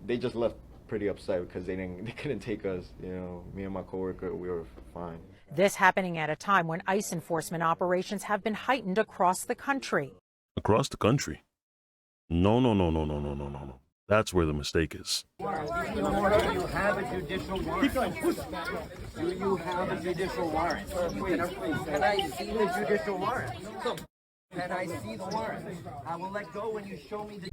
They just left pretty upset because they couldn't take us. You know, me and my coworker, we were fine. This happening at a time when ICE enforcement operations have been heightened across the country. Across the country? No. That's where the mistake is. Do you have a judicial warrant? Do you have a judicial warrant? Can I see the judicial warrant? Can I see the warrant? I will let go when you show me the...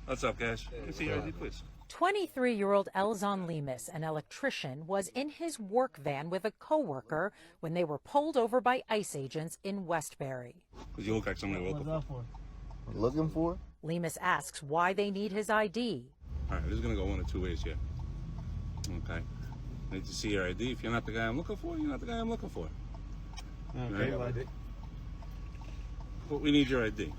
What's up, guys? Can I see your ID, please? 23-year-old Elzon Lemus, an electrician, was in his work van with a coworker when they were pulled over by ICE agents in Westbury. Because you look like somebody local. Looking for? Lemus asks why they need his ID. All right, this is going to go one of two ways here. Okay. I need to see your ID. If you're not the guy I'm looking for, you're not the guy I'm looking for. Okay, right? But we need your ID.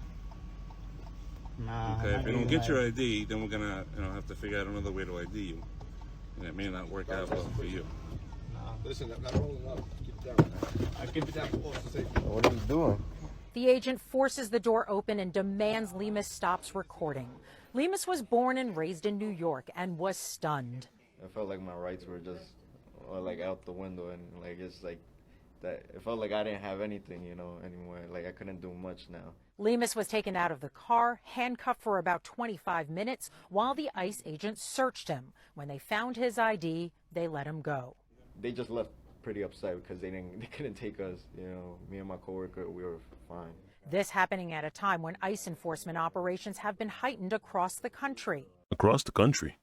Nah, okay, if you don't get your ID, then we're gonna, have to figure out another way to ID you, and it may not work out well for you. Nah, listen, I'm not rolling up. Keep it down. I keep it down close to safety. What are you doing? The agent forces the door open and demands Lemus stops recording. Lemus was born and raised in New York and was stunned. I felt like my rights were just like out the window, and like it's like that. It felt like I didn't have anything, anymore. Like I couldn't do much now. Lemus was taken out of the car, handcuffed for about 25 minutes while the ICE agents searched him. When they found his ID, they let him go. They just left pretty upset because they couldn't take us. Me and my coworker, we were fine. This happening at a time when ICE enforcement operations have been heightened across the country. Across the country?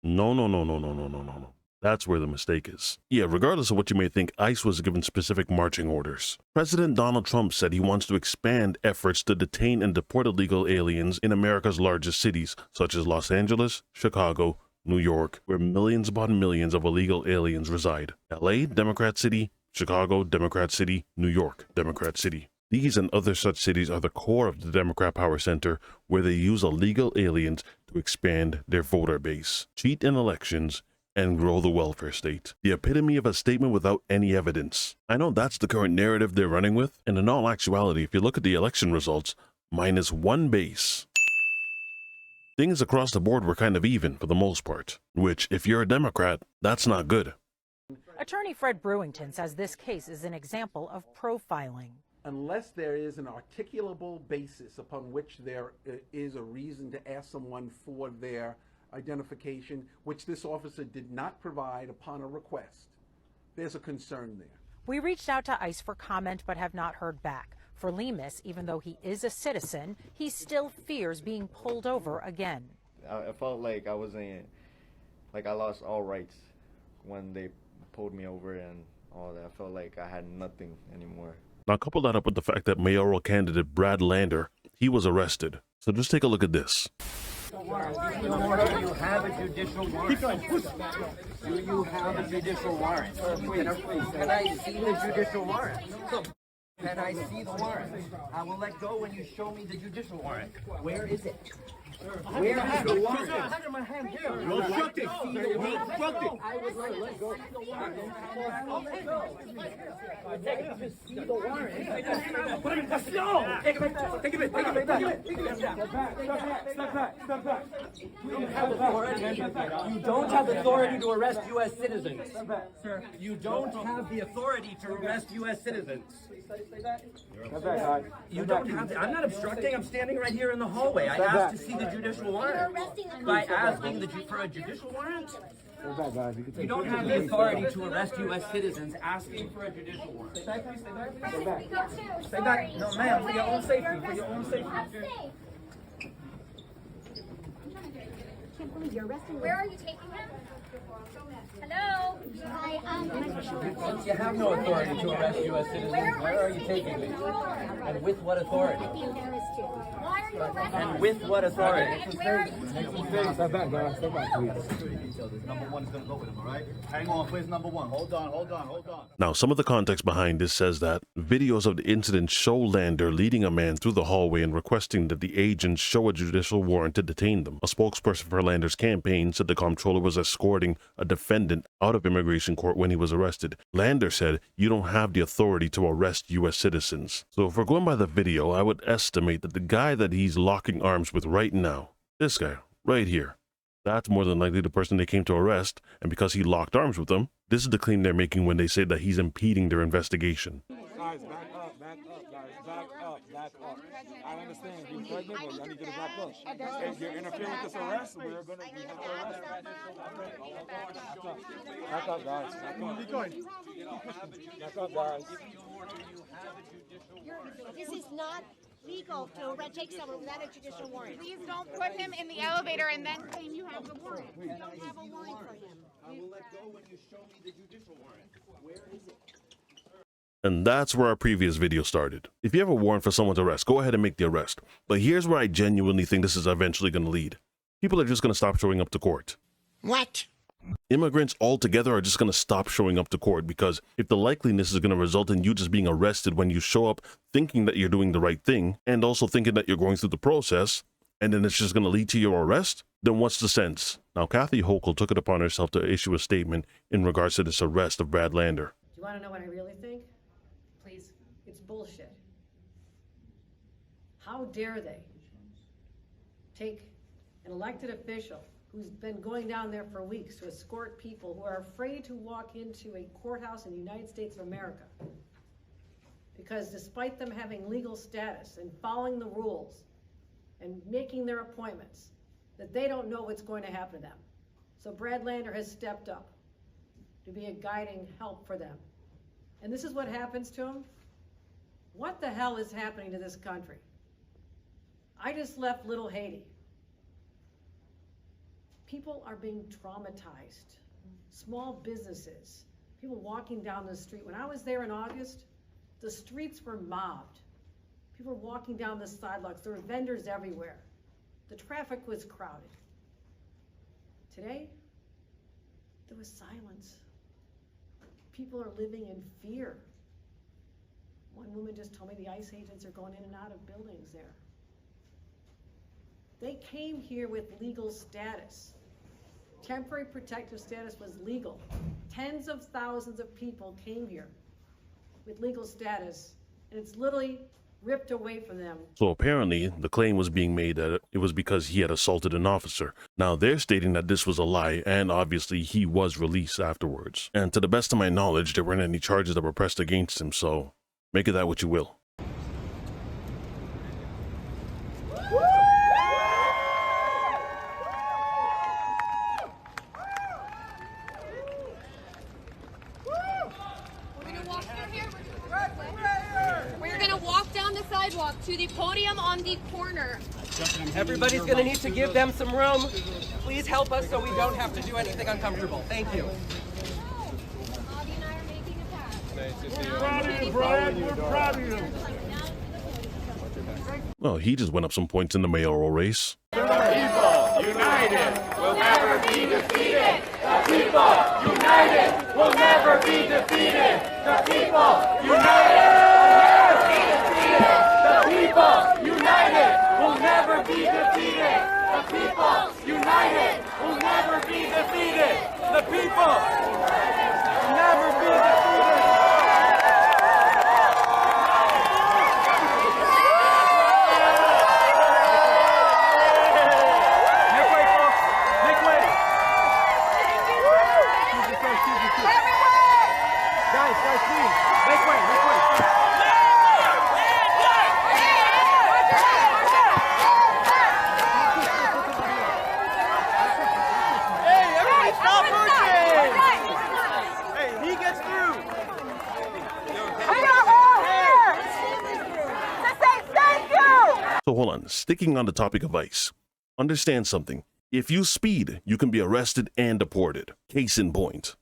No. That's where the mistake is. Yeah, regardless of what you may think, ICE was given specific marching orders. President Donald Trump said he wants to expand efforts to detain and deport illegal aliens in America's largest cities, such as Los Angeles, Chicago, New York, where millions upon millions of illegal aliens reside. LA, Democrat City; Chicago, Democrat City; New York, Democrat City. These and other such cities are the core of the Democrat Power Center, where they use illegal aliens to expand their voter base, cheat in elections, and grow the welfare state. The epitome of a statement without any evidence. I know that's the current narrative they're running with, and in all actuality, if you look at the election results, -1 base. Things across the board were kind of even for the most part, which, if you're a Democrat, that's not good. Attorney Fred Brewington says this case is an example of profiling. Unless there is an articulable basis upon which there is a reason to ask someone for their identification, which this officer did not provide upon a request, there's a concern there. We reached out to ICE for comment but have not heard back. For Lemus, even though he is a citizen, he still fears being pulled over again. I felt like I lost all rights when they pulled me over and all that. I felt like I had nothing anymore. Now couple that up with the fact that mayoral candidate Brad Lander, he was arrested. So just take a look at this. Do you have a judicial warrant? Do you have a judicial warrant? Can I see the judicial warrant? Can I see the warrant? I will let go when you show me the judicial warrant. Where is it? Where is the warrant? I have my hand here. You obstructed. You obstructed. I would like to see the warrant. I want to see the warrant. Put him in custody. No. Take him back. Take him in. Take him in. Take him in. Step back. Step back. Step back. You don't have authority to arrest U.S. citizens. You don't have the authority to arrest U.S. citizens. You don't have to. I'm not obstructing. I'm standing right here in the hallway. I asked to see the judicial warrant. By asking for a judicial warrant? You don't have the authority to arrest U.S. citizens asking for a judicial warrant. Stay back, please. Stay back. Stay back. No, ma'am. For your own safety. For your own safety. You're arresting. Where are you taking him? Hello? You have no authority to arrest U.S. citizens. Where are you taking me? And with what authority? Why are you arresting? And with what authority? Where are you? Step back, guys. Step back, please. Number one is going to go with him, all right? Hang on, please, number one. Hold on. Now, some of the context behind this says that videos of the incident show Lander leading a man through the hallway and requesting that the agents show a judicial warrant to detain them. A spokesperson for Lander's campaign said the Comptroller was escorting escorting a defendant out of immigration court when he was arrested. Lander said, "You don't have the authority to arrest U.S. citizens." So if we're going by the video, I would estimate that the guy that he's locking arms with right now, this guy right here, that's more than likely the person they came to arrest, and because he locked arms with them, this is the claim they're making when they say that he's impeding their investigation. Guys, back up, guys, back up. I understand he's pregnant, but y'all need to back up. If you're interfering with this arrest, we have to arrest. Back up, guys. Back up, guys. This is not legal to take someone without a judicial warrant. Please don't put him in the elevator and then claim you have the warrant. We don't have a warrant for him. I will let go when you show me the judicial warrant. Where is it? And that's where our previous video started. If you have a warrant for someone's arrest, go ahead and make the arrest. But here's where I genuinely think this is eventually going to lead. People are just going to stop showing up to court. What? Immigrants altogether are just going to stop showing up to court, because if the likeliness is going to result in you just being arrested when you show up thinking that you're doing the right thing and also thinking that you're going through the process, and then it's just going to lead to your arrest, then what's the sense? Now, Kathy Hochul took it upon herself to issue a statement in regards to this arrest of Brad Lander. Do you want to know what I really think? Please. It's bullshit. How dare they take an elected official who's been going down there for weeks to escort people who are afraid to walk into a courthouse in the United States of America, because despite them having legal status and following the rules and making their appointments, that they don't know what's going to happen to them. So Brad Lander has stepped up to be a guiding help for them. And this is what happens to him? What the hell is happening to this country? I just left Little Haiti. People are being traumatized. Small businesses, people walking down the street. When I was there in August, the streets were mobbed. People were walking down the sidewalks. There were vendors everywhere. The traffic was crowded. Today, there was silence. People are living in fear. One woman just told me the ICE agents are going in and out of buildings there. They came here with legal status. Temporary protective status was legal. Tens of thousands of people came here with legal status, and it's literally ripped away from them. So apparently, the claim was being made that it was because he had assaulted an officer. Now they're stating that this was a lie, and obviously he was released afterwards. And to the best of my knowledge, there weren't any charges that were pressed against him, so make of that what you will. To the podium on the corner. Everybody's going to need to give them some room. Please help us so we don't have to do anything uncomfortable. Thank you. Audie and I are making a pact. Nice to see you. Proud of you, Brad. We're proud of you. Well, he just went up some points in the mayoral race. The people united will never be defeated. The people united will never be defeated. The people united. The people united will never be defeated. The people united will never be defeated. The people will never be defeated. Make way, folks. Make way. Guys, please. Make way, make way. So hold on, sticking on the topic of ICE. Understand something. If you speed, you can be arrested and deported. Case in point.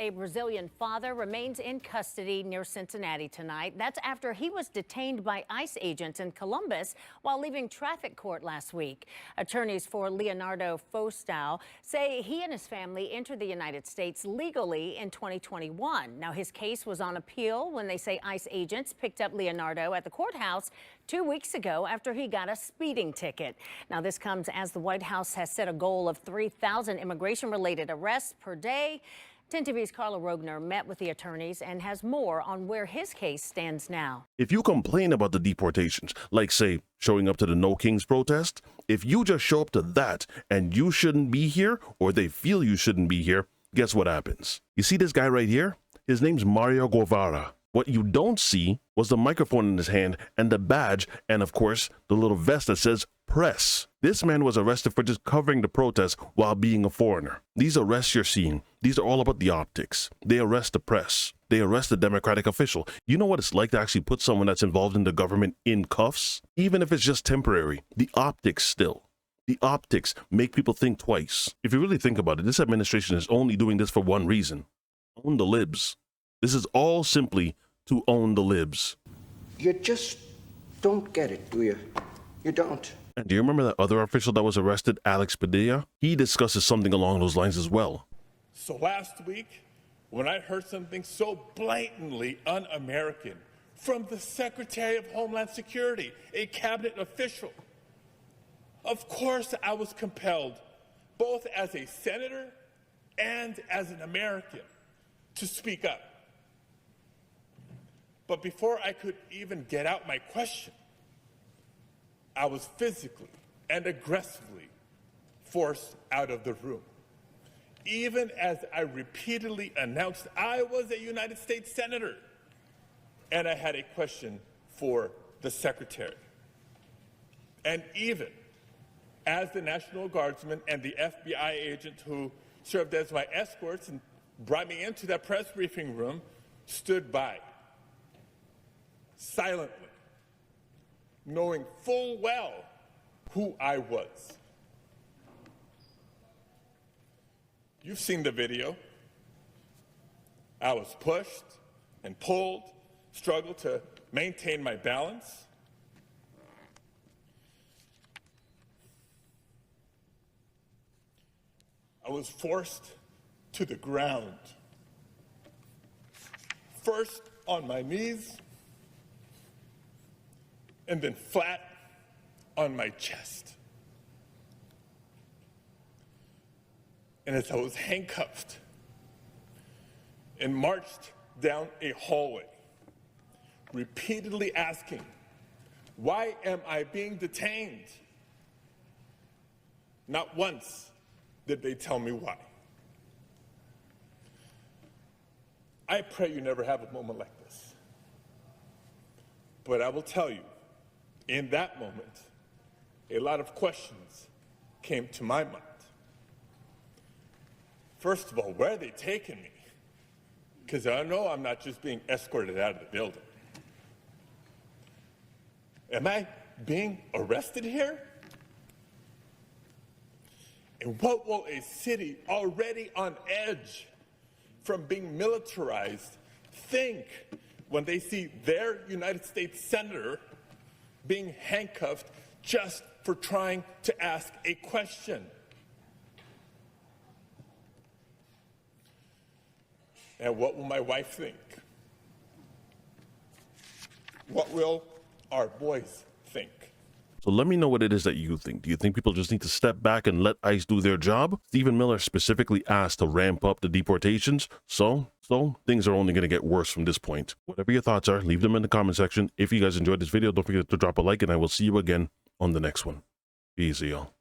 a Brazilian father remains in custody near Cincinnati tonight. That's after he was detained by ICE agents in Columbus while leaving traffic court last week. Attorneys for Leonardo Fostal say he and his family entered the United States legally in 2021. Now, his case was on appeal when they say ICE agents picked up Leonardo at the courthouse 2 weeks ago after he got a speeding ticket. Now, this comes as the White House has set a goal of 3,000 immigration-related arrests per day. 10 TV's Carla Rogner met with the attorneys and has more on where his case stands now. If you complain about the deportations, like, say, showing up to the No Kings protest, if you just show up to that and you shouldn't be here, or they feel you shouldn't be here, guess what happens? You see this guy right here? His name's Mario Guevara. What you don't see was the microphone in his hand and the badge and, of course, the little vest that says press. This man was arrested for just covering the protest while being a foreigner. These arrests you're seeing, these are all about the optics. They arrest the press. They arrest a Democratic official. You know what it's like to actually put someone that's involved in the government in cuffs? Even if it's just temporary, the optics still. The optics make people think twice. If you really think about it, this administration is only doing this for one reason: own the libs. This is all simply to own the libs. You just don't get it, do you? You don't. And do you remember that other official that was arrested, Alex Padilla? He discusses something along those lines as well. So last week, when I heard something so blatantly un-American from the Secretary of Homeland Security, a cabinet official, of course I was compelled, both as a senator and as an American, to speak up. But before I could even get out my question, I was physically and aggressively forced out of the room, even as I repeatedly announced I was a United States Senator and I had a question for the Secretary. And even as the National Guardsman and the FBI agent who served as my escorts and brought me into that press briefing room stood by, silently, knowing full well who I was. You've seen the video. I was pushed and pulled, struggled to maintain my balance. I was forced to the ground, first on my knees, and then flat on my chest. And as I was handcuffed and marched down a hallway, repeatedly asking, why am I being detained? Not once did they tell me why. I pray you never have a moment like this. But I will tell you, in that moment, a lot of questions came to my mind. First of all, where are they taking me? Because I know I'm not just being escorted out of the building. Am I being arrested here? And what will a city already on edge from being militarized think when they see their United States Senator being handcuffed just for trying to ask a question? And what will my wife think? What will our boys think? So let me know what it is that you think. Do you think people just need to step back and let ICE do their job? Stephen Miller specifically asked to ramp up the deportations. So things are only going to get worse from this point. Whatever your thoughts are, leave them in the comment section. If you guys enjoyed this video, don't forget to drop a like, and I will see you again on the next one. Be easy, y'all.